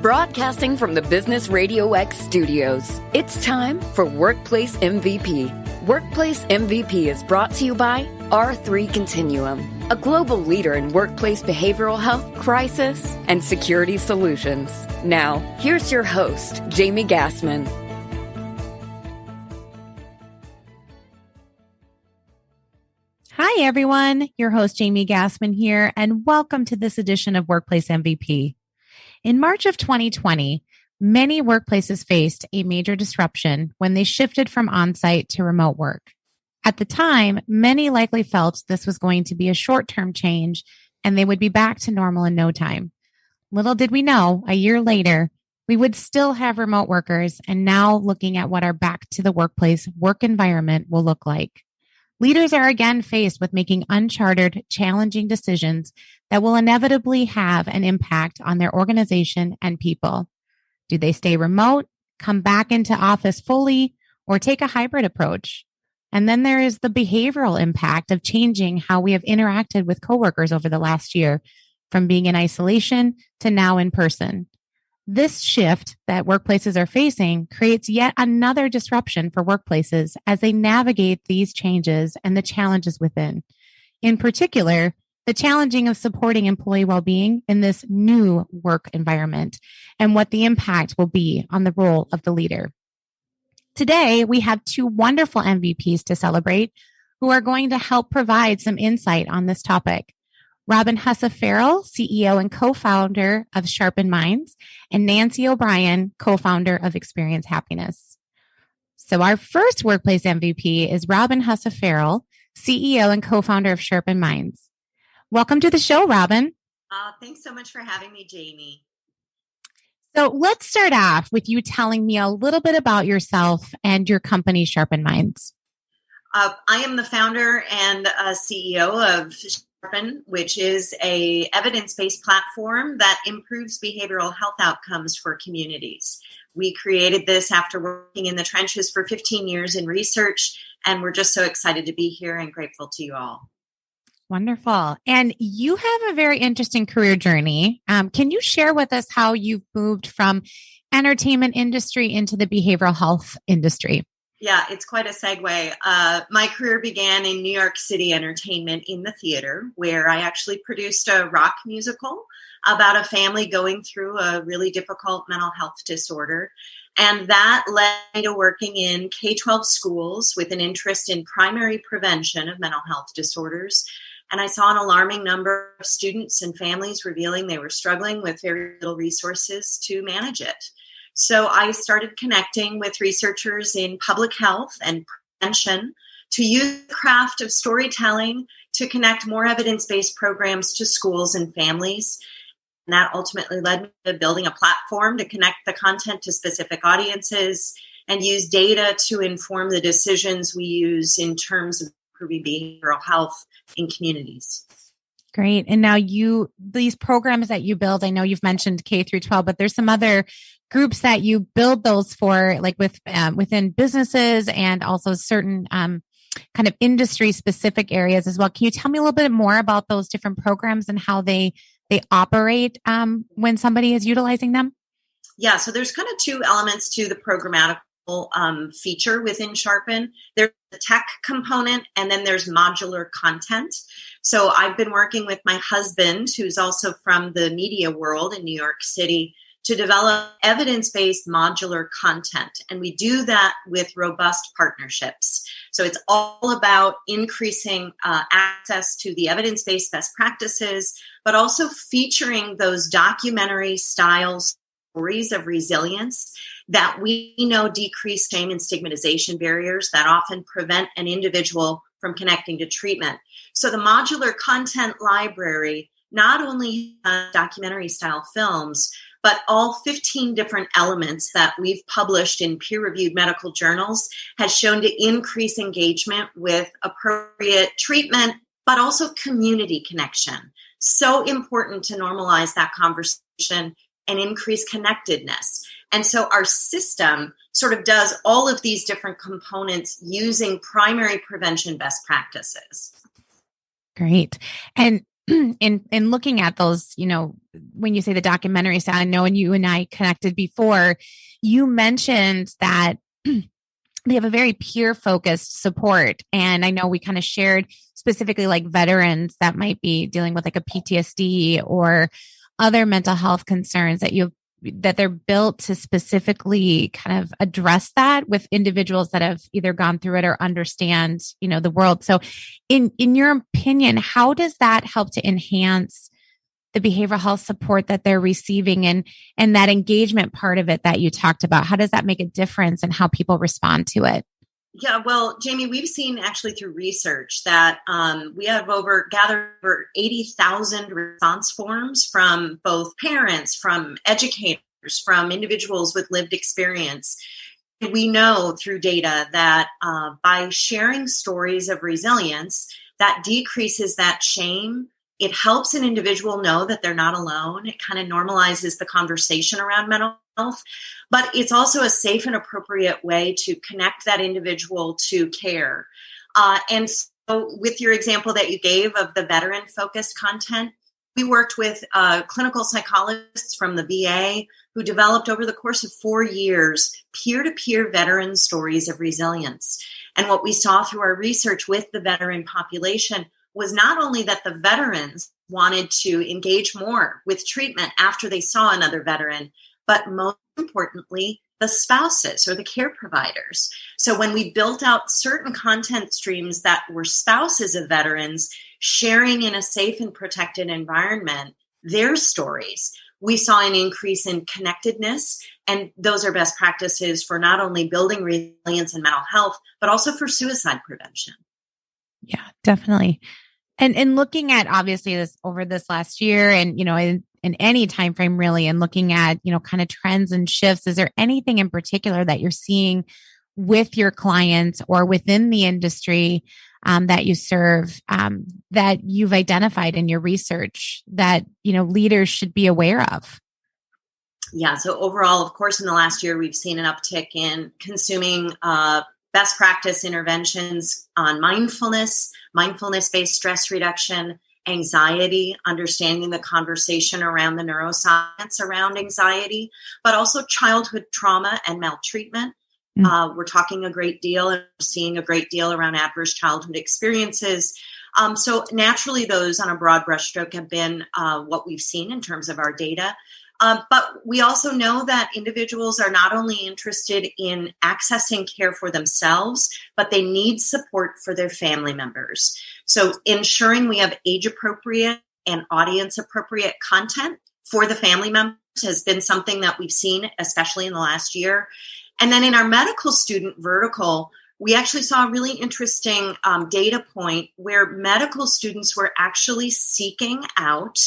Broadcasting from the Business RadioX studios, it's time for Workplace MVP. Workplace MVP is brought to you by R3 Continuum, a global leader in workplace behavioral health, crisis, and security solutions. Now, here's your host, Jamie Gassmann. Hi, everyone. Your host, Jamie Gassmann here, and welcome to this edition of Workplace MVP. In March of 2020, many workplaces faced a major disruption when they shifted from on-site to remote work. At the time, many likely felt this was going to be a short-term change and they would be back to normal in no time. Little did we know, a year later, we would still have remote workers and now looking at what our back to the workplace work environment will look like. Leaders are again faced with making uncharted, challenging decisions that will inevitably have an impact on their organization and people. Do they stay remote, come back into office fully, or take a hybrid approach? And then there is the behavioral impact of changing how we have interacted with coworkers over the last year, from being in isolation to now in person. This shift that workplaces are facing creates yet another disruption for workplaces as they navigate these changes and the challenges within. In particular, the challenging of supporting employee well-being in this new work environment and what the impact will be on the role of the leader. Today, we have two wonderful MVPs to celebrate who are going to help provide some insight on this topic. Robyn Hussa Farrell, CEO and co-founder of Sharpen Minds, and Nancy O'Brien, co-founder of Experience Happiness. So our first workplace MVP is Robyn Hussa Farrell, CEO and co-founder of Sharpen Minds. Welcome to the show, Robyn. Thanks so much for having me, Jamie. So let's start off with you telling me a little bit about yourself and your company, Sharpen Minds. I am the founder and CEO of Sharpen, which is a evidence-based platform that improves behavioral health outcomes for communities. We created this after working in the trenches for 15 years in research, and we're just so excited to be here and grateful to you all. Wonderful. And you have a very interesting career journey. Can you share with us how you've moved from entertainment industry into the behavioral health industry? Yeah, it's quite a segue. My career began in New York City entertainment in the theater, where I actually produced a rock musical about a family going through a really difficult mental health disorder. And that led me to working in K-12 schools with an interest in primary prevention of mental health disorders. And I saw an alarming number of students and families revealing they were struggling with very little resources to manage it. So I started connecting with researchers in public health and prevention to use the craft of storytelling to connect more evidence-based programs to schools and families. And that ultimately led me to building a platform to connect the content to specific audiences and use data to inform the decisions we use in terms of improving behavioral health in communities. Great. And now these programs that you build, I know you've mentioned K through 12, but there's some other groups that you build those for, like within businesses and also certain kind of industry specific areas as well. Can you tell me a little bit more about those different programs and how they operate when somebody is utilizing them? Yeah, so there's kind of two elements to the programmatic feature within Sharpen. There's the tech component, and then there's modular content. So I've been working with my husband, who's also from the media world in New York City, to develop evidence-based modular content. And we do that with robust partnerships. So it's all about increasing access to the evidence-based best practices, but also featuring those documentary style stories of resilience that we know decrease shame and stigmatization barriers that often prevent an individual from connecting to treatment. So the modular content library not only has documentary style films, but all 15 different elements that we've published in peer-reviewed medical journals has shown to increase engagement with appropriate treatment, but also community connection. So important to normalize that conversation and increase connectedness. And so our system sort of does all of these different components using primary prevention best practices. Great. And in looking at those, when you say the documentary style, I know, and you and I connected before, you mentioned that they have a very peer focused support. And I know we kind of shared specifically like veterans that might be dealing with like a PTSD or other mental health concerns that they're built to specifically kind of address that with individuals that have either gone through it or understand, the world. So in your opinion, how does that help to enhance the behavioral health support that they're receiving and that engagement part of it that you talked about? How does that make a difference in how people respond to it? Yeah, well, Jamie, we've seen actually through research that we have gathered over 80,000 response forms from both parents, from educators, from individuals with lived experience. We know through data that by sharing stories of resilience, that decreases that shame. It helps an individual know that they're not alone. It kind of normalizes the conversation around mental health, but it's also a safe and appropriate way to connect that individual to care. And so with your example that you gave of the veteran-focused content, we worked with clinical psychologists from the VA who developed over the course of 4 years peer-to-peer veteran stories of resilience. And what we saw through our research with the veteran population was not only that the veterans wanted to engage more with treatment after they saw another veteran, but most importantly, the spouses or the care providers. So when we built out certain content streams that were spouses of veterans sharing in a safe and protected environment their stories, we saw an increase in connectedness. And those are best practices for not only building resilience and mental health, but also for suicide prevention. Yeah, definitely. And looking at obviously this over this last year and, in any time frame really, and looking at, kind of trends and shifts, is there anything in particular that you're seeing with your clients or within the industry that you serve that you've identified in your research that, leaders should be aware of? Yeah. So overall, of course, in the last year, we've seen an uptick in consuming best practice interventions on mindfulness-based stress reduction, anxiety, understanding the conversation around the neuroscience around anxiety, but also childhood trauma and maltreatment. We're talking a great deal and seeing a great deal around adverse childhood experiences. So naturally, those on a broad brushstroke have been what we've seen in terms of our data. But we also know that individuals are not only interested in accessing care for themselves, but they need support for their family members. So ensuring we have age-appropriate and audience-appropriate content for the family members has been something that we've seen, especially in the last year. And then in our medical student vertical, we actually saw a really interesting data point where medical students were actually seeking out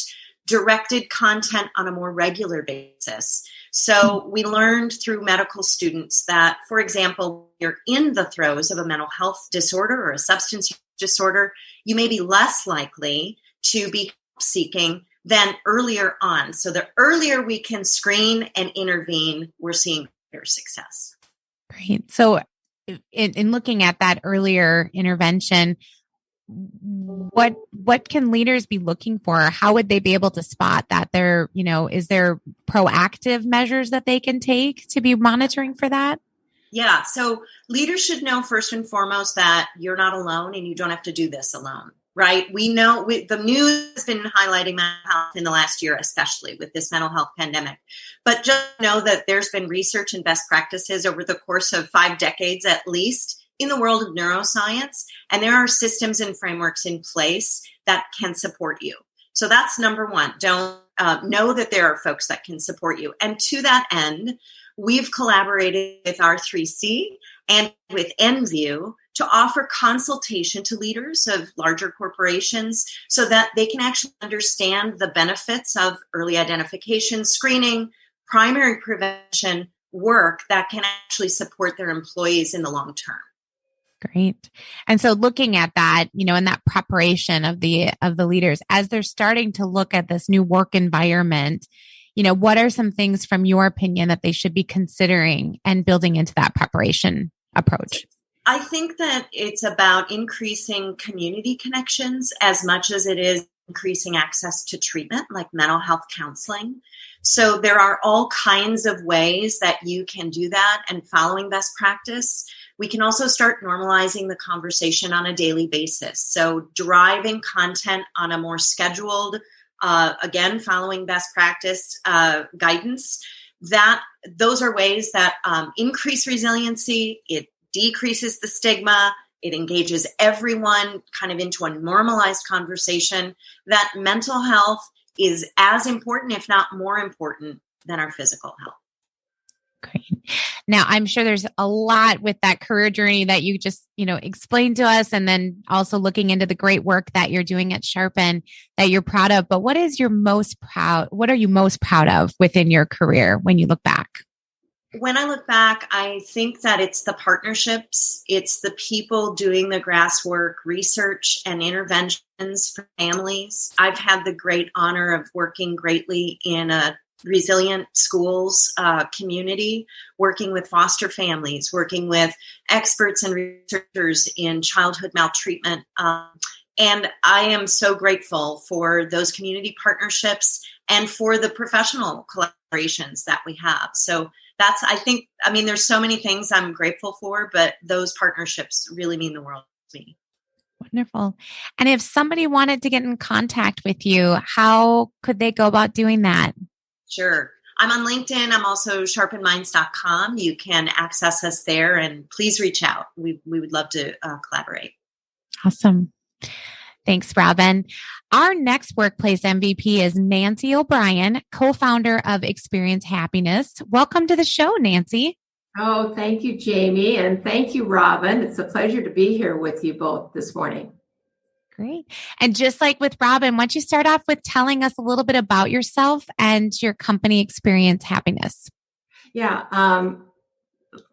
directed content on a more regular basis. So we learned through medical students that, for example, you're in the throes of a mental health disorder or a substance use disorder, you may be less likely to be seeking than earlier on. So the earlier we can screen and intervene, we're seeing greater success. Great. So in looking at that earlier intervention, what can leaders be looking for? How would they be able to spot that is there proactive measures that they can take to be monitoring for that? Yeah. So leaders should know first and foremost that you're not alone and you don't have to do this alone, right? We know the news has been highlighting mental health in the last year, especially with this mental health pandemic. But just know that there's been research and best practices over the course of 5 decades at least in the world of neuroscience, and there are systems and frameworks in place that can support you. So that's number one. Don't know that there are folks that can support you. And to that end, we've collaborated with R3C and with NView to offer consultation to leaders of larger corporations so that they can actually understand the benefits of early identification, screening, primary prevention work that can actually support their employees in the long term. Great. And so looking at that, in that preparation of the leaders, as they're starting to look at this new work environment, what are some things from your opinion that they should be considering and building into that preparation approach? I think that it's about increasing community connections as much as it is increasing access to treatment like mental health counseling. So there are all kinds of ways that you can do that, and following best practice. We can also start normalizing the conversation on a daily basis. So driving content on a more scheduled, again, following best practice guidance, those are ways that increase resiliency. It decreases the stigma. It engages everyone kind of into a normalized conversation that mental health is as important, if not more important, than our physical health. Great. Now, I'm sure there's a lot with that career journey that you just, explained to us, and then also looking into the great work that you're doing at Sharpen that you're proud of. But what are you most proud of within your career when you look back? When I look back, I think that it's the partnerships, it's the people doing the grasswork, research and interventions for families. I've had the great honor of working greatly in a resilient schools community, working with foster families, working with experts and researchers in childhood maltreatment. And I am so grateful for those community partnerships and for the professional collaborations that we have. So there's so many things I'm grateful for, but those partnerships really mean the world to me. Wonderful. And if somebody wanted to get in contact with you, how could they go about doing that? Sure. I'm on LinkedIn. I'm also sharpenminds.com. You can access us there, and please reach out. We would love to collaborate. Awesome. Thanks, Robyn. Our next workplace MVP is Nancy O'Brien, co-founder of Experience Happiness. Welcome to the show, Nancy. Oh, thank you, Jamie. And thank you, Robyn. It's a pleasure to be here with you both this morning. Great. And just like with Robyn, why don't you start off with telling us a little bit about yourself and your company, Experience Happiness? Yeah.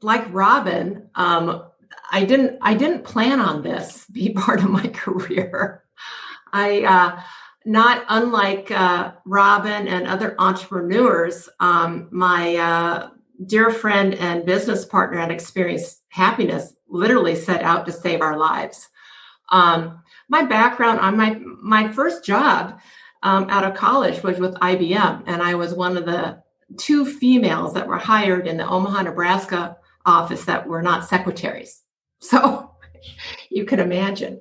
Like Robyn, I didn't plan on this be part of my career. Not unlike Robyn and other entrepreneurs, my dear friend and business partner at Experience Happiness literally set out to save our lives. My background on my first job out of college was with IBM, and I was one of the 2 females that were hired in the Omaha, Nebraska office that were not secretaries. So you can imagine.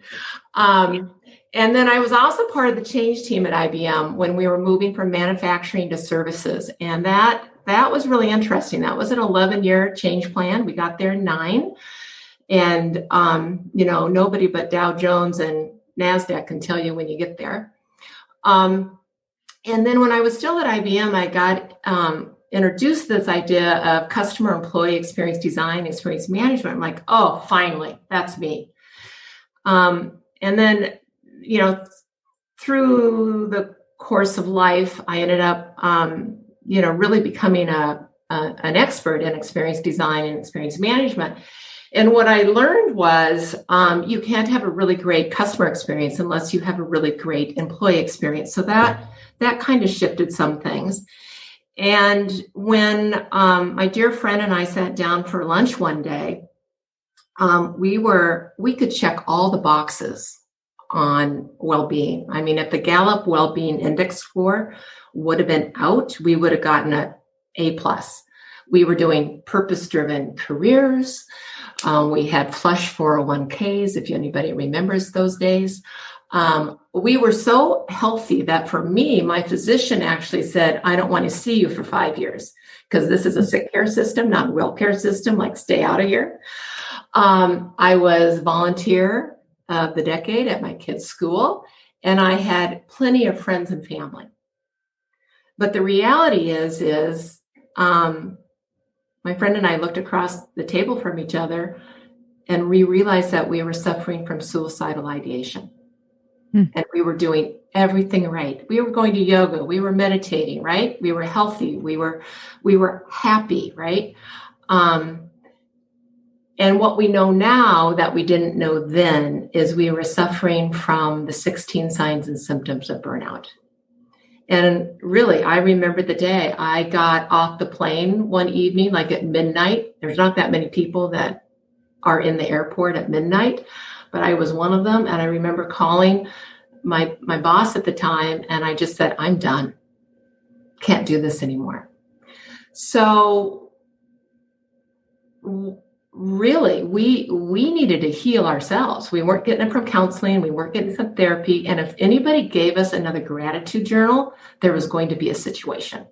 And then I was also part of the change team at IBM when we were moving from manufacturing to services. And that was really interesting. That was an 11-year change plan. We got there in 9. And, nobody but Dow Jones and NASDAQ can tell you when you get there. And then when I was still at IBM, I got introduced this idea of customer employee experience design, experience management. I'm like, oh, finally, that's me. And then, through the course of life, I ended up, really becoming an expert in experience design and experience management. And what I learned was you can't have a really great customer experience unless you have a really great employee experience. So that kind of shifted some things. And when my dear friend and I sat down for lunch one day, we could check all the boxes on well-being. I mean, if the Gallup Well-being Index score would have been out, we would have gotten an A+. We were doing purpose-driven careers. We had flush 401ks, if anybody remembers those days. We were so healthy that for me, my physician actually said, I don't want to see you for 5 years because this is a sick care system, not a well care system, like stay out of here. I was volunteer of the decade at my kids' school, and I had plenty of friends and family. But the reality is my friend and I looked across the table from each other, and we realized that we were suffering from suicidal ideation. And we were doing everything right. We were going to yoga. We were meditating, right? We were healthy. We were happy, right? And what we know now that we didn't know then is we were suffering from the 16 signs and symptoms of burnout. And really, I remember the day I got off the plane one evening, like at midnight. There's not that many people that are in the airport at midnight, but I was one of them. And I remember calling my boss at the time, and I just said, I'm done. Can't do this anymore. So really, we needed to heal ourselves. We weren't getting it from counseling. We weren't getting some therapy. And if anybody gave us another gratitude journal, there was going to be a situation.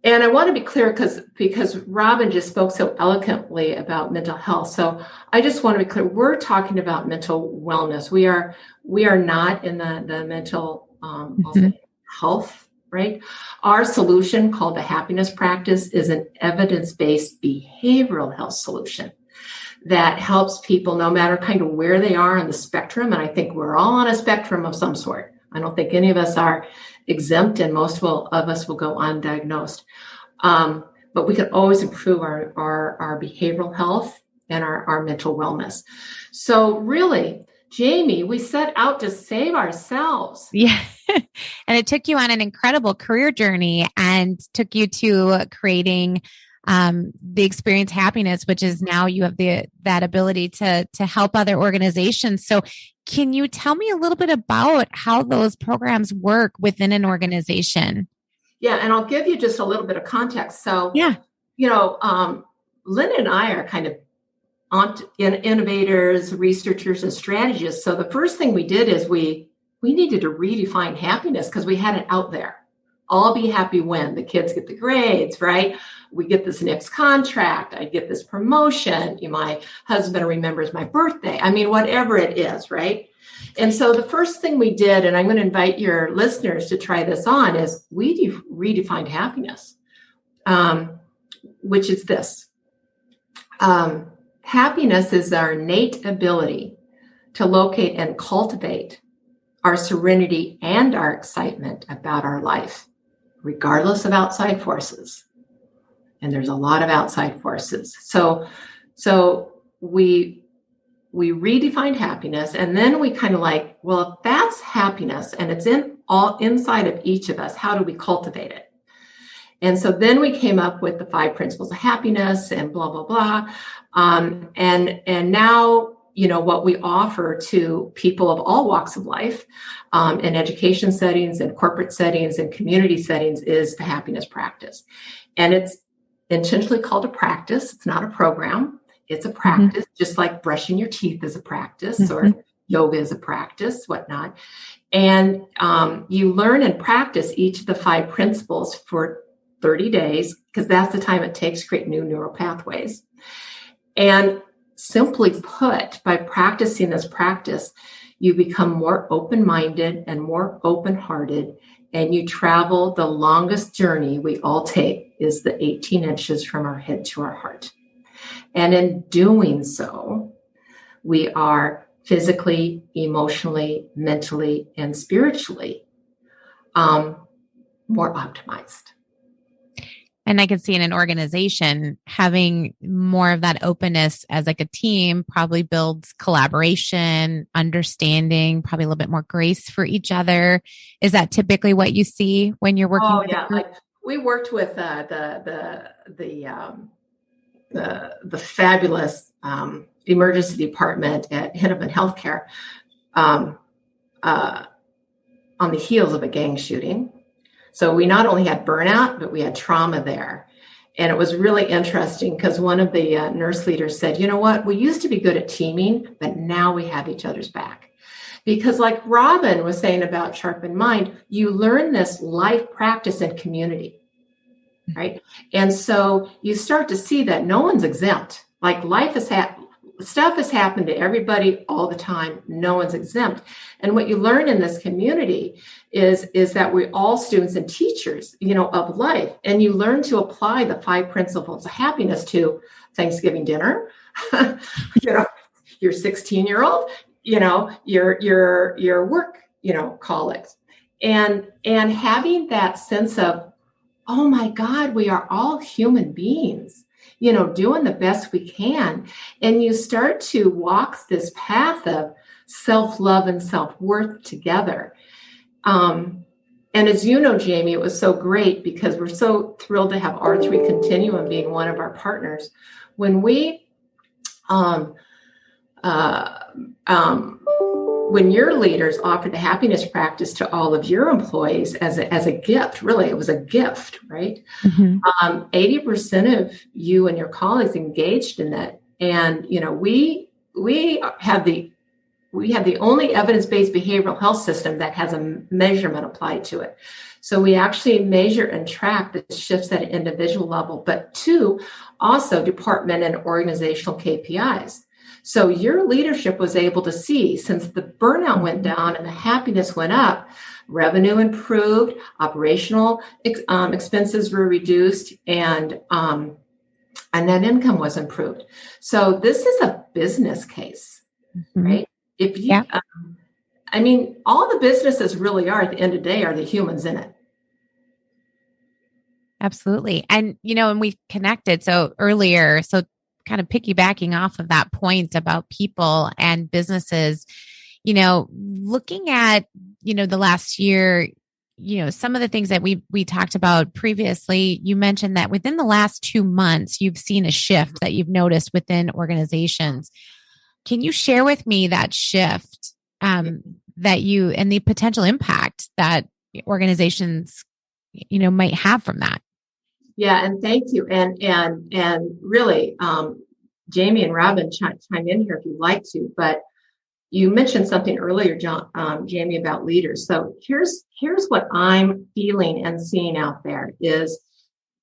And I want to be clear because Robyn just spoke so eloquently about mental health. So I just want to be clear. We're talking about mental wellness. We are not in the mental health, right? Our solution, called the Happiness Practice, is an evidence-based behavioral health solution that helps people no matter kind of where they are on the spectrum. And I think we're all on a spectrum of some sort. I don't think any of us are exempt, and most of us will go undiagnosed. But we can always improve our behavioral health and our mental wellness. So really, Jamie, we set out to save ourselves. Yeah. And it took you on an incredible career journey and took you to creating the experience Happiness, which is now you have that ability to help other organizations. So can you tell me a little bit about how those programs work within an organization? Yeah, and I'll give you just a little bit of context. So, Lynn and I are kind of innovators, researchers, and strategists. So the first thing we did is we needed to redefine happiness because we had it out there. All be happy when the kids get the grades, right? We get this next contract. I get this promotion. My husband remembers my birthday. I mean, whatever it is, right? And so the first thing we did, and I'm going to invite your listeners to try this on, is we redefined happiness, which is this. Happiness is our innate ability to locate and cultivate our serenity and our excitement about our life, regardless of outside forces. And there's a lot of outside forces. So we redefined happiness, and then we kind of like, well, if that's happiness and it's inside of each of us, how do we cultivate it? And so then we came up with the 5 principles of happiness and blah, blah, blah. And now, what we offer to people of all walks of life, in education settings and corporate settings and community settings, is the Happiness Practice. And it's intentionally called a practice. It's not a program. It's a practice, just like brushing your teeth is a practice, or yoga is a practice, whatnot. And you learn and practice each of the 5 principles for 30 days, because that's the time it takes to create new neural pathways. And simply put, by practicing this practice, you become more open-minded and more open-hearted, and you travel the longest journey we all take, is the 18 inches from our head to our heart. And in doing so, we are physically, emotionally, mentally, and spiritually more optimized. And I can see in an organization, having more of that openness as like a team probably builds collaboration, understanding, probably a little bit more grace for each other. Is that typically what you see when you're working with a group? Like we worked with the fabulous emergency department at Hennepin Healthcare on the heels of a gang shooting. So we not only had burnout, but we had trauma there. And it was really interesting because one of the nurse leaders said, you know what, we used to be good at teaming, but now we have each other's back. Because like Robyn was saying about Sharpen Mind, you learn this life practice and community, right? And so you start to see that no one's exempt. Like stuff has happened to everybody all the time. No one's exempt. And what you learn in this community is that we're all students and teachers, of life. And you learn to apply the 5 principles of happiness to Thanksgiving dinner, your 16-year-old, your work, colleagues, and having that sense of, oh my God, we are all human beings, doing the best we can. And you start to walk this path of self-love and self-worth together. And as you know, Jamie, it was so great because we're so thrilled to have R3 Continuum being one of our partners. When we when your leaders offer the happiness practice to all of your employees as a gift, really, it was a gift, right? 80% of you and your colleagues engaged in that. And, we have the only evidence-based behavioral health system that has a measurement applied to it. So we actually measure and track the shifts at an individual level, but two, also department and organizational KPIs. So your leadership was able to see, since the burnout went down and the happiness went up, revenue improved, operational expenses were reduced, and net income was improved. So this is a business case, right? If you, all the businesses really are at the end of the day are the humans in it. Absolutely. And, and we connected earlier, kind of piggybacking off of that point about people and businesses, looking at, the last year, some of the things that we talked about previously, you mentioned that within the last 2 months, you've seen a shift that you've noticed within organizations. Can you share with me that shift that you and the potential impact that organizations, might have from that? Yeah, and thank you. And really, Jamie and Robyn, chime in here if you'd like to. But you mentioned something earlier, Jamie, about leaders. So here's what I'm feeling and seeing out there is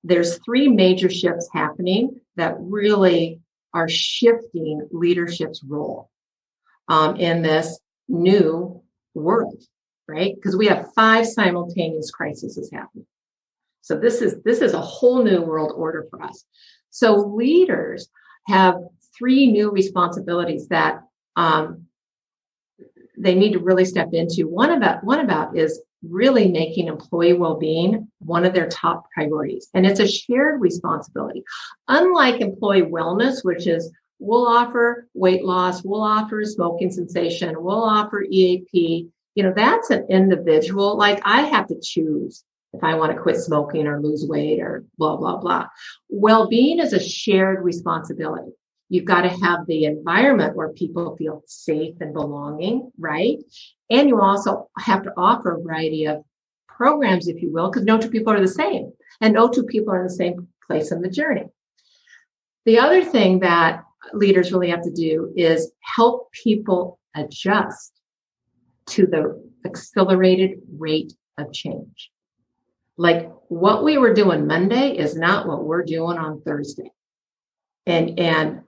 there's 3 major shifts happening that really are shifting leadership's role in this new world, right? Because we have 5 simultaneous crises happening. So this is a whole new world order for us. So leaders have 3 new responsibilities that they need to really step into. One about is really making employee well-being one of their top priorities. And it's a shared responsibility. Unlike employee wellness, which is we'll offer weight loss, we'll offer smoking cessation, we'll offer EAP, that's an individual. Like I have to choose if I want to quit smoking or lose weight or blah, blah, blah. Well-being is a shared responsibility. You've got to have the environment where people feel safe and belonging, right? And you also have to offer a variety of programs, if you will, because no 2 people are the same, and no 2 people are in the same place in the journey. The other thing that leaders really have to do is help people adjust to the accelerated rate of change. Like what we were doing Monday is not what we're doing on Thursday. And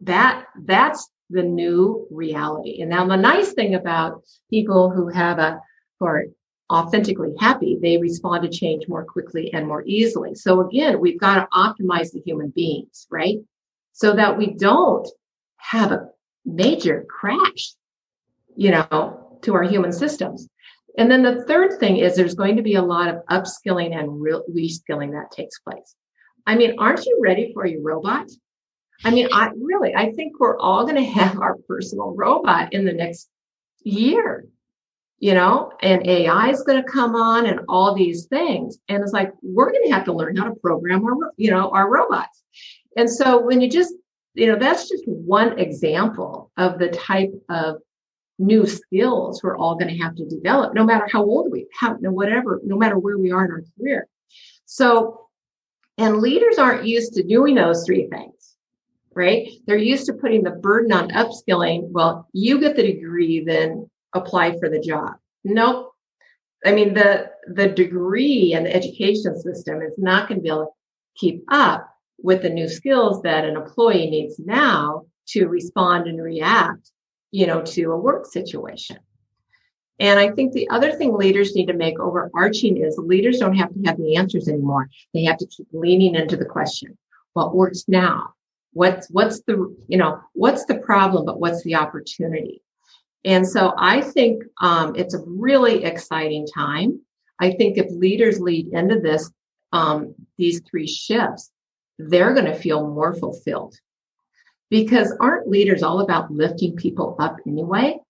that's the new reality. And now the nice thing about people who are authentically happy, they respond to change more quickly and more easily. So again, we've got to optimize the human beings, right? So that we don't have a major crash, to our human systems. And then the third thing is there's going to be a lot of upskilling and reskilling that takes place. I mean, aren't you ready for your robot? I mean, I think we're all going to have our personal robot in the next year, and AI is going to come on and all these things. And it's like, we're going to have to learn how to program our robots. And so when you just, that's just one example of the type of new skills we're all going to have to develop, no matter how old no matter where we are in our career. So, and leaders aren't used to doing those 3 things, right? They're used to putting the burden on upskilling. Well, you get the degree, then apply for the job. Nope. I mean, the degree and the education system is not going to be able to keep up with the new skills that an employee needs now to respond and react to a work situation. And I think the other thing leaders need to make overarching is leaders don't have to have the answers anymore. They have to keep leaning into the question. What works now? What's the problem, but what's the opportunity? And so I think it's a really exciting time. I think if leaders lead into this, these 3 shifts, they're going to feel more fulfilled. Because aren't leaders all about lifting people up anyway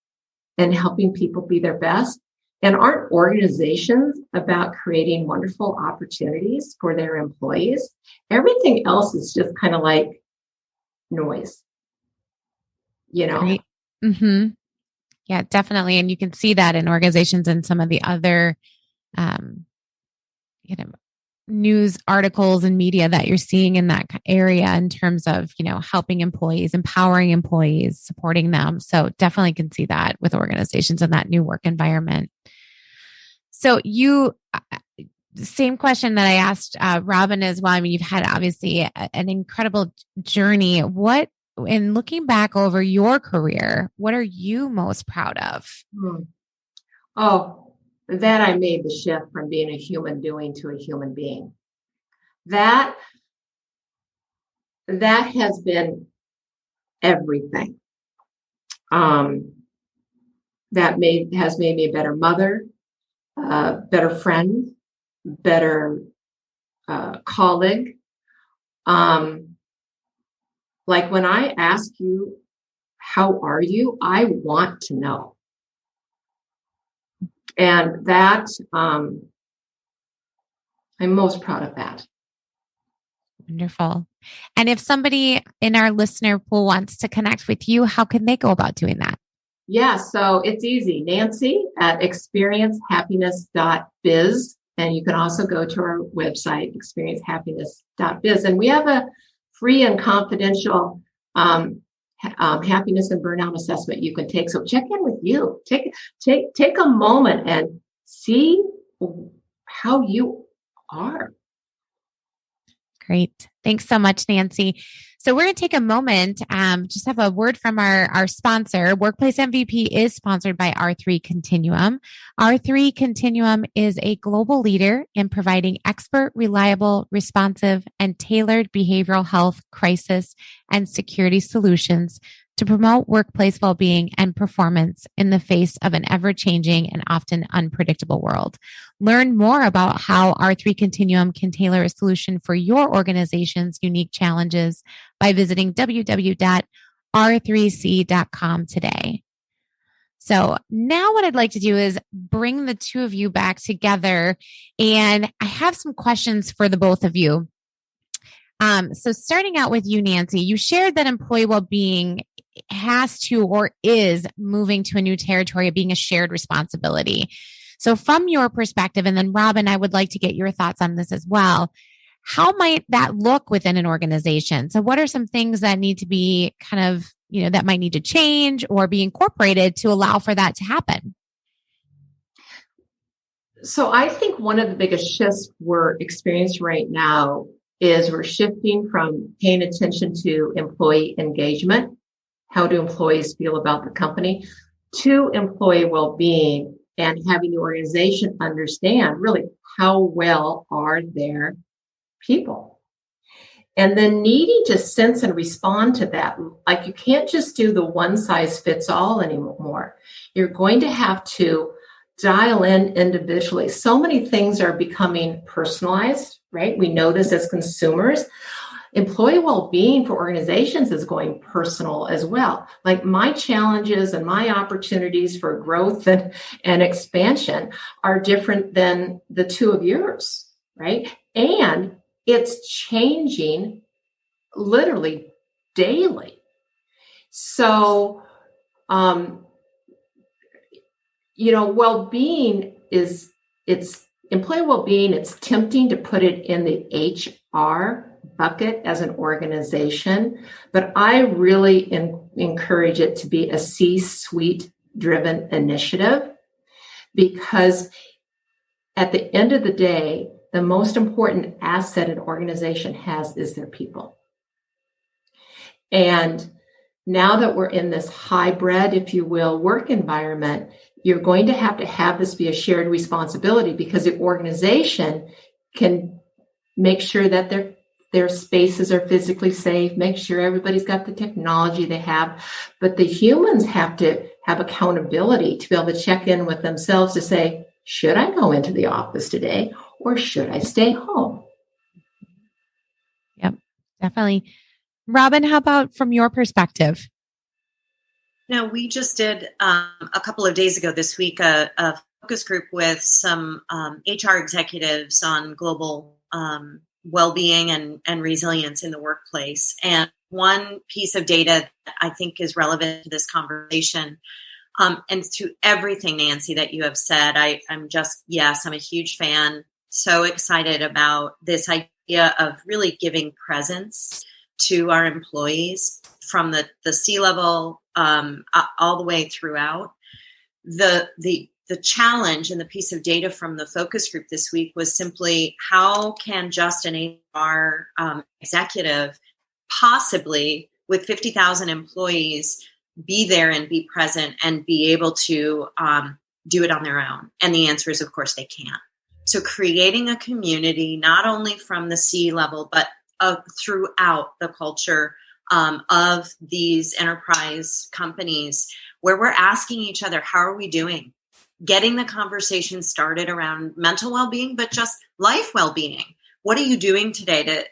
and helping people be their best? And aren't organizations about creating wonderful opportunities for their employees? Everything else is just kind of like noise, Great. Mm-hmm. Yeah, definitely. And you can see that in organizations and some of the other, you know, news articles and media that you're seeing in that area in terms of, helping employees, empowering employees, supporting them. So definitely can see that with organizations in that new work environment. So same question that I asked Robyn as well. I mean, you've had obviously an incredible journey. In looking back over your career, what are you most proud of? Oh, that I made the shift from being a human doing to a human being. That has been everything. That has made me a better mother, better friend, better colleague. Like when I ask you, how are you? I want to know. And that, I'm most proud of that. Wonderful. And if somebody in our listener pool wants to connect with you, how can they go about doing that? Yeah, so it's easy. Nancy at experiencehappiness.biz. And you can also go to our website, experiencehappiness.biz. And we have a free and confidential happiness and burnout assessment you can take. So check in with you. Take a moment and see how you are. Great. Thanks so much, Nancy. So we're going to take a moment, just have a word from our sponsor. Workplace MVP is sponsored by R3 Continuum. R3 Continuum is a global leader in providing expert, reliable, responsive, and tailored behavioral health, crisis, and security solutions to promote workplace well-being and performance in the face of an ever-changing and often unpredictable world. Learn more about how R3 Continuum can tailor a solution for your organization's unique challenges by visiting www.r3c.com today. So now what I'd like to do is bring the two of you back together, and I have some questions for the both of you. So starting out with you, Nancy, you shared that employee well-being has to or is moving to a new territory of being a shared responsibility. So from your perspective, and then Robyn, I would like to get your thoughts on this as well. How might that look within an organization? So what are some things that need to be kind of, that might need to change or be incorporated to allow for that to happen? So I think one of the biggest shifts we're experiencing right now is we're shifting from paying attention to employee engagement, how do employees feel about the company, to employee well-being and having the organization understand really how well are their people. And then needing to sense and respond to that. Like you can't just do the one size fits all anymore. You're going to have to dial in individually. So many things are becoming personalized, right? We know this as consumers. Employee well-being for organizations is going personal as well. Like my challenges and my opportunities for growth and expansion are different than the two of yours, right? And it's changing literally daily. So, well-being it's employee well-being. It's tempting to put it in the HR bucket as an organization, but I really encourage it to be a C-suite driven initiative, because at the end of the day, the most important asset an organization has is their people. And now that we're in this hybrid, if you will, work environment, you're going to have this be a shared responsibility, because the organization can make sure that their spaces are physically safe, make sure everybody's got the technology they have, but the humans have to have accountability to be able to check in with themselves to say, should I go into the office today or should I stay home? Yep, definitely. Robyn, how about from your perspective? No, we just did a couple of days ago this week a focus group with some HR executives on global well-being and resilience in the workplace. And one piece of data that I think is relevant to this conversation, and to everything, Nancy, that you have said. I'm a huge fan. So excited about this idea of really giving presence to our employees from the C-level all the way throughout. The challenge and the piece of data from the focus group this week was simply, how can just an HR executive possibly, with 50,000 employees, be there and be present and be able to do it on their own? And the answer is, of course, they can't. So creating a community, not only from the C-level, but throughout the culture of these enterprise companies, where we're asking each other, how are we doing? Getting the conversation started around mental well-being, but just life well-being. What are you doing today to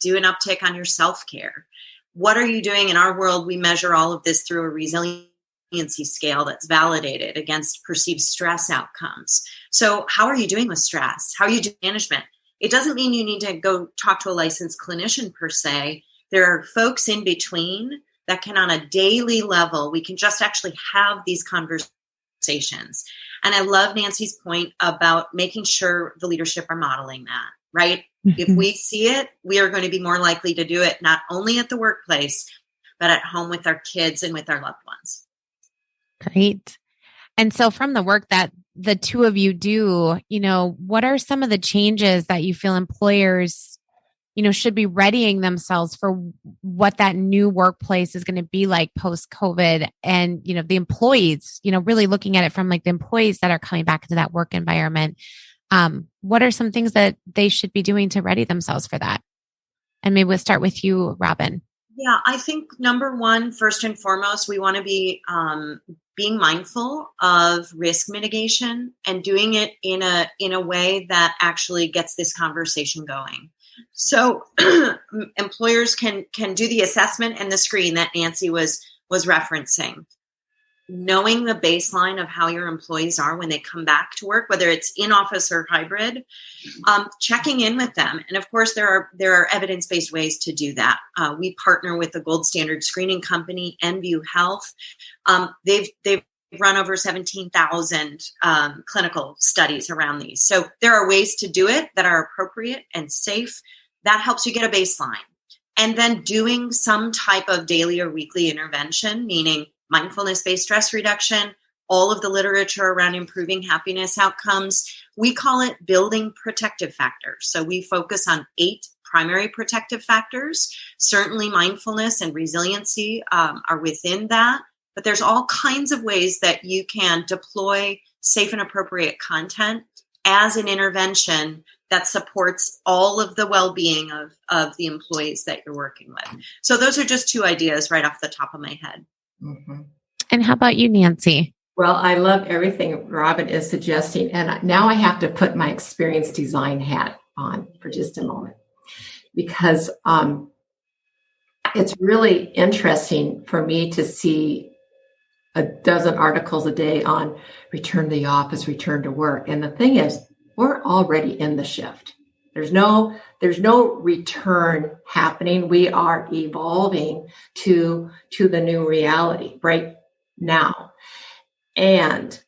do an uptick on your self-care? What are you doing? In our world, we measure all of this through a resiliency scale that's validated against perceived stress outcomes. So how are you doing with stress? How are you doing management? It doesn't mean you need to go talk to a licensed clinician per se. There are folks in between that can, on a daily level, we can just actually have these conversations. And I love Nancy's point about making sure the leadership are modeling that, right? If we see it, we are going to be more likely to do it, not only at the workplace, but at home with our kids and with our loved ones. Great. And so from the work that the two of you do, what are some of the changes that you feel employers, should be readying themselves for what that new workplace is going to be like post-COVID, and, the employees, really looking at it from like the employees that are coming back into that work environment. What are some things that they should be doing to ready themselves for that? And maybe we'll start with you, Robyn. Yeah, I think number one, first and foremost, we want to be being mindful of risk mitigation and doing it in a way that actually gets this conversation going. So employers can do the assessment and the screen that Nancy was referencing. Knowing the baseline of how your employees are when they come back to work, whether it's in office or hybrid, checking in with them. And of course, there are evidence-based ways to do that. We partner with the gold standard screening company, NView Health. They've run over 17,000 clinical studies around these. So there are ways to do it that are appropriate and safe. That helps you get a baseline. And then doing some type of daily or weekly intervention, meaning mindfulness-based stress reduction, all of the literature around improving happiness outcomes. We call it building protective factors. So we focus on 8 primary protective factors. Certainly mindfulness and resiliency are within that, but there's all kinds of ways that you can deploy safe and appropriate content as an intervention that supports all of the well-being of the employees that you're working with. So those are just 2 ideas right off the top of my head. Mm-hmm. And how about you, Nancy? Well, I love everything Robyn is suggesting. And now I have to put my experience design hat on for just a moment, because it's really interesting for me to see a dozen articles a day on return to the office, return to work. And the thing is, we're already in the shift. There's no return happening. We are evolving to the new reality right now. And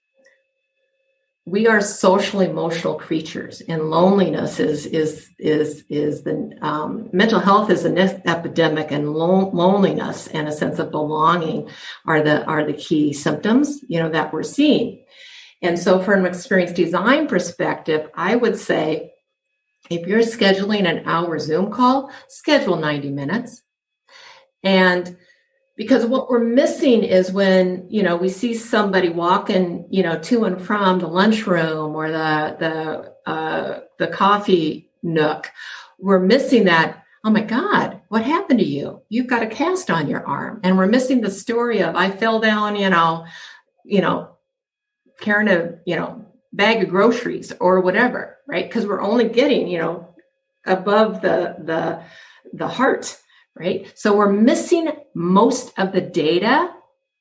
we are social emotional creatures, and loneliness is the mental health is an epidemic, and loneliness and a sense of belonging are the key symptoms, that we're seeing. And so from an experience design perspective, I would say, if you're scheduling an hour Zoom call, schedule 90 minutes. And because what we're missing is when, we see somebody walking, to and from the lunchroom or the coffee nook, we're missing that, oh my God, what happened to you? You've got a cast on your arm. And we're missing the story of, I fell down, carrying a, bag of groceries or whatever, right? Because we're only getting, above the heart, right? So we're missing most of the data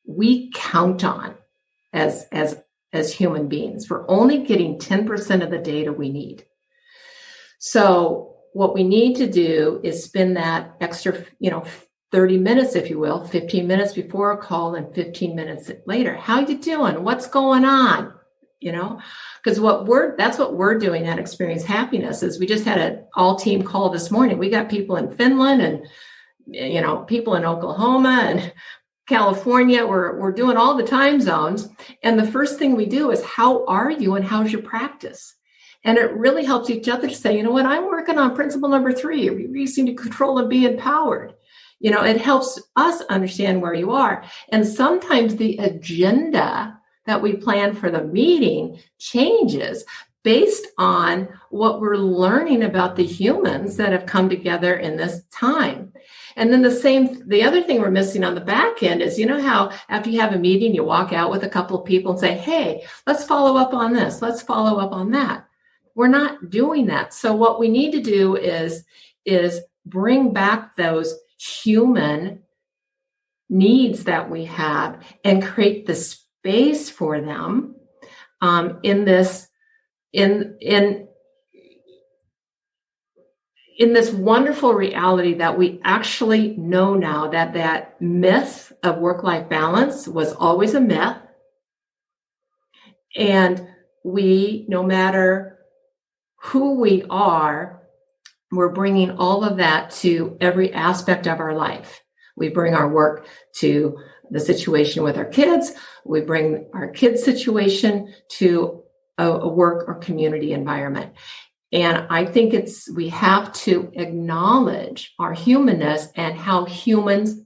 we count on as human beings. We're only getting 10% of the data we need. So what we need to do is spend that extra, 30 minutes, if you will, 15 minutes before a call and 15 minutes later. How you doing? What's going on? Because that's what we're doing at Experience Happiness is we just had an all team call this morning. We got people in Finland and, people in Oklahoma and California. We're doing all the time zones. And the first thing we do is, how are you and how's your practice? And it really helps each other to say, you know what, I'm working on principle number 3, releasing to control and be empowered. It helps us understand where you are. And sometimes the agenda that we plan for the meeting changes based on what we're learning about the humans that have come together in this time. And then the other thing we're missing on the back end is, how after you have a meeting, you walk out with a couple of people and say, hey, let's follow up on this. Let's follow up on that. We're not doing that. So what we need to do is bring back those human needs that we have and create the space for them in this wonderful reality that we actually know now that myth of work-life balance was always a myth. And we, no matter who we are, we're bringing all of that to every aspect of our life. We bring our work to the situation with our kids. We bring our kids' situation to a work or community environment. And I think we have to acknowledge our humanness and how humans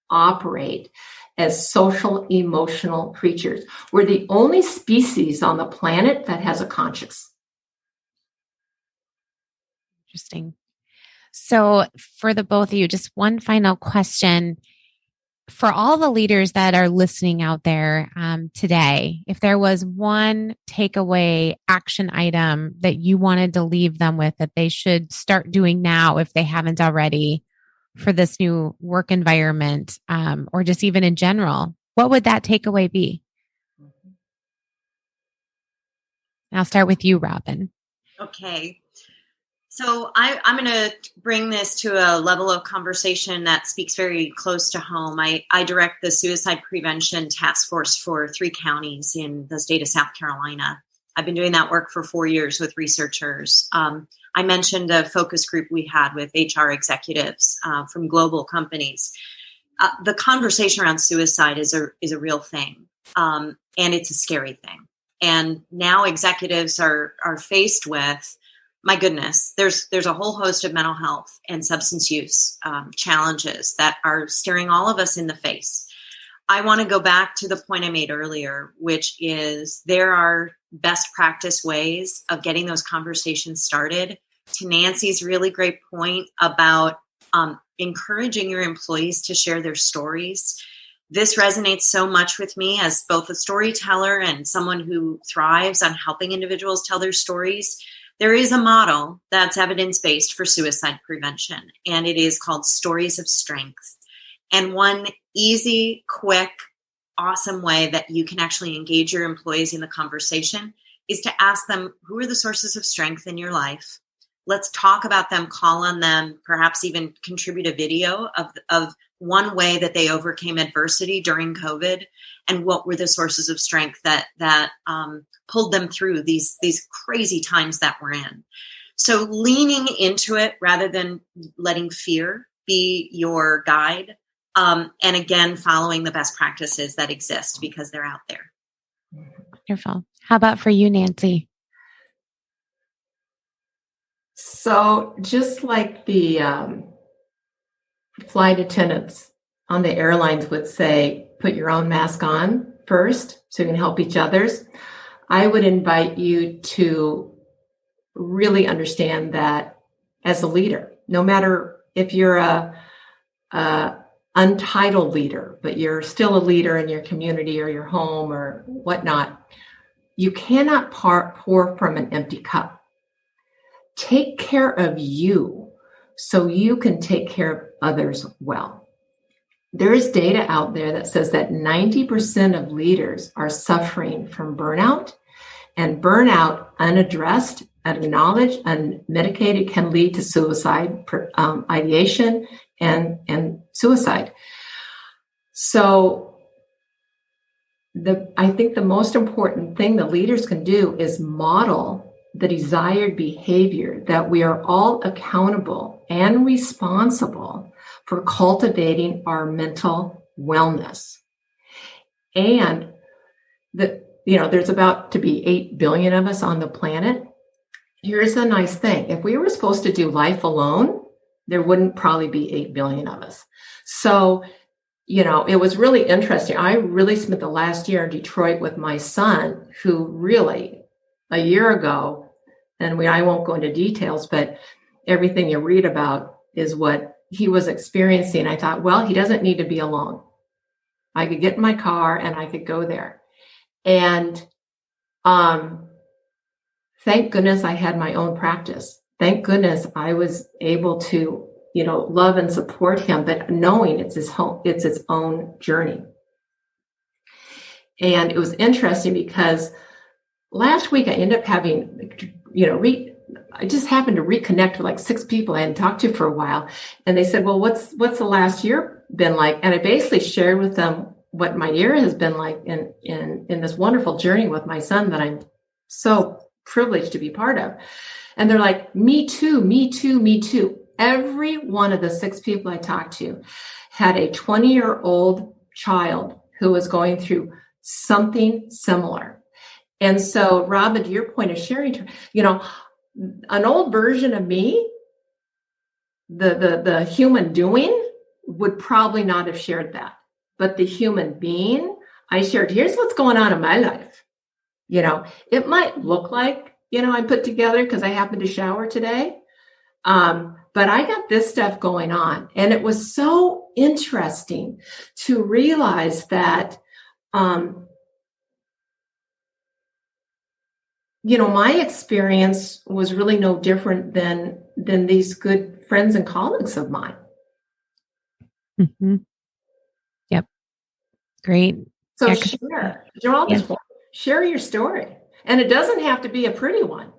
operate as social, emotional creatures. We're the only species on the planet that has a conscience. Interesting. So for the both of you, just one final question. For all the leaders that are listening out there today, if there was one takeaway action item that you wanted to leave them with that they should start doing now if they haven't already for this new work environment, or just even in general, what would that takeaway be? I'll start with you, Robyn. Okay. So I'm going to bring this to a level of conversation that speaks very close to home. I direct the suicide prevention task force for 3 counties in the state of South Carolina. I've been doing that work for 4 years with researchers. I mentioned a focus group we had with HR executives from global companies. The conversation around suicide is a real thing, and it's a scary thing. And now executives are faced with, my goodness, there's a whole host of mental health and substance use challenges that are staring all of us in the face. I want to go back to the point I made earlier, which is there are best practice ways of getting those conversations started. To Nancy's really great point about encouraging your employees to share their stories. This resonates so much with me as both a storyteller and someone who thrives on helping individuals tell their stories. There is a model that's evidence-based for suicide prevention, and it is called Stories of Strength. And one easy, quick, awesome way that you can actually engage your employees in the conversation is to ask them, who are the sources of strength in your life? Let's talk about them, call on them, perhaps even contribute a video of one way that they overcame adversity during COVID, and what were the sources of strength that pulled them through these crazy times that we're in. So leaning into it rather than letting fear be your guide. And again, following the best practices that exist because they're out there. Wonderful. How about for you, Nancy? So just like the flight attendants on the airlines would say, put your own mask on first so you can help each other's. I would invite you to really understand that as a leader, no matter if you're a untitled leader, but you're still a leader in your community or your home or whatnot, you cannot pour from an empty cup. Take care of you so you can take care of others well. There is data out there that says that 90% of leaders are suffering from burnout, and burnout unaddressed, unacknowledged, unmedicated can lead to suicide ideation, and suicide. So I think the most important thing the leaders can do is model the desired behavior, that we are all accountable and responsible for cultivating our mental wellness. And there's about to be 8 billion of us on the planet. Here's the nice thing. If we were supposed to do life alone, there wouldn't probably be 8 billion of us. So, it was really interesting. I really spent the last year in Detroit with my son, who really, a year ago, and I won't go into details, but everything you read about is what he was experiencing. I thought, well, he doesn't need to be alone. I could get in my car and I could go there. And thank goodness I had my own practice. Thank goodness I was able to, love and support him, but knowing it's his own journey. And it was interesting because last week I ended up having, I just happened to reconnect with like 6 people I hadn't talked to for a while. And they said, well, what's the last year been like? And I basically shared with them what my year has been like in this wonderful journey with my son that I'm so privileged to be part of. And they're like, me too, me too, me too. Every one of the 6 people I talked to had a 20-year-old child who was going through something similar. And so, Robyn, to your point of sharing, an old version of me, the human doing, would probably not have shared that. But the human being, I shared, here's what's going on in my life. It might look like, I put together because I happened to shower today. But I got this stuff going on. And it was so interesting to realize that, my experience was really no different than these good friends and colleagues of mine. Mm-hmm. Yep. Great. So share your story. And it doesn't have to be a pretty one.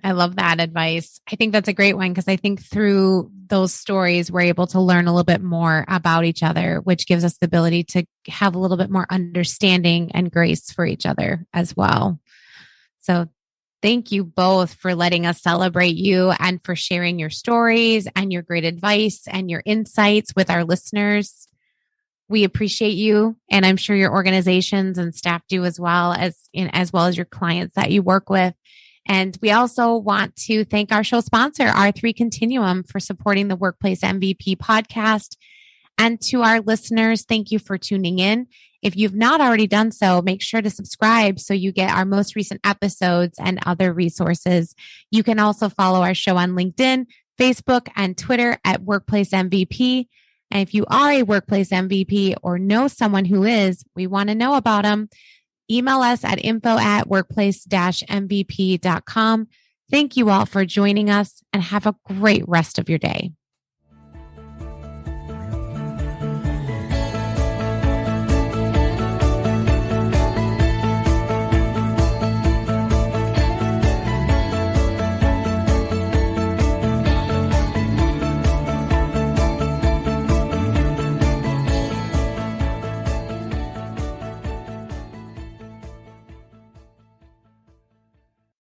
I love that advice. I think that's a great one because I think through those stories, we're able to learn a little bit more about each other, which gives us the ability to have a little bit more understanding and grace for each other as well. So thank you both for letting us celebrate you and for sharing your stories and your great advice and your insights with our listeners. We appreciate you, and I'm sure your organizations and staff do as well as your clients that you work with. And we also want to thank our show sponsor, R3 Continuum, for supporting the Workplace MVP podcast. And to our listeners, thank you for tuning in. If you've not already done so, make sure to subscribe so you get our most recent episodes and other resources. You can also follow our show on LinkedIn, Facebook, and Twitter at Workplace MVP. And if you are a Workplace MVP or know someone who is, we want to know about them. Email us at info@workplace-mvp.com. Thank you all for joining us and have a great rest of your day.